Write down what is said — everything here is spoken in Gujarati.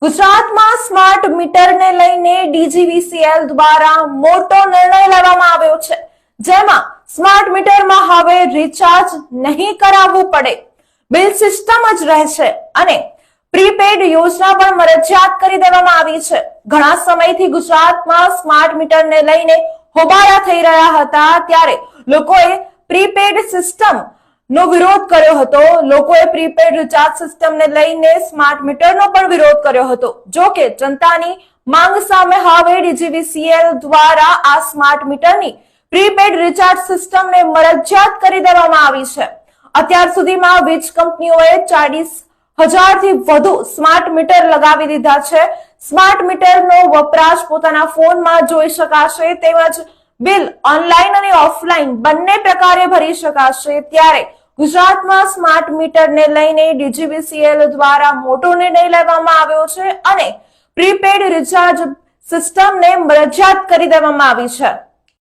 ગુજરાતમાં સ્માર્ટ મીટરને લઈને ડીજીવીસીએલ દ્વારા મોટો નિર્ણય લેવામાં આવ્યો છે, જેમાં સ્માર્ટ મીટરમાં હવે રિચાર્જ નહીં કરાવવું પડે, બિલ સિસ્ટમ જ રહેશે અને પ્રીપેડ યોજના પણ મરજિયાત કરી દેવામાં આવી છે. ઘણા સમયથી ગુજરાતમાં સ્માર્ટ મીટરને લઈને હોબાળા થઈ રહ્યા હતા, ત્યારે લોકોએ પ્રીપેડ સિસ્ટમ નો વિરોધ કર્યો હતો. લોકોએ પ્રીપેડ રિચાર્જ સિસ્ટમને લઈને સ્માર્ટ મીટરનો પણ વિરોધ કર્યો હતો. જો કે જનતાની માંગ સામે હવે ડીજીવીસીએલ દ્વારા આ સ્માર્ટ મીટરની પ્રીપેડ રિચાર્જ સિસ્ટમને મરજિયાત કરી દેવામાં આવી છે. અત્યાર સુધીમાં વીજ કંપનીઓએ 40,000 થી વધુ સ્માર્ટ મીટર લગાવી દીધા છે. સ્માર્ટ મીટરનો વપરાશ પોતાના ફોનમાં જોઈ શકાશે, તેમજ બિલ ઓનલાઈન અને ઓફલાઈન બંને પ્રકારે ભરી શકાશે. ત્યારે ગુજરાતમાં સ્માર્ટ મીટરને લઈને ડીજીવીસીએલ દ્વારા મોટો નિર્ણય લેવામાં આવ્યો છે અને પ્રીપેડ રિચાર્જ સિસ્ટમને મરજિયાત કરી દેવામાં આવી છે.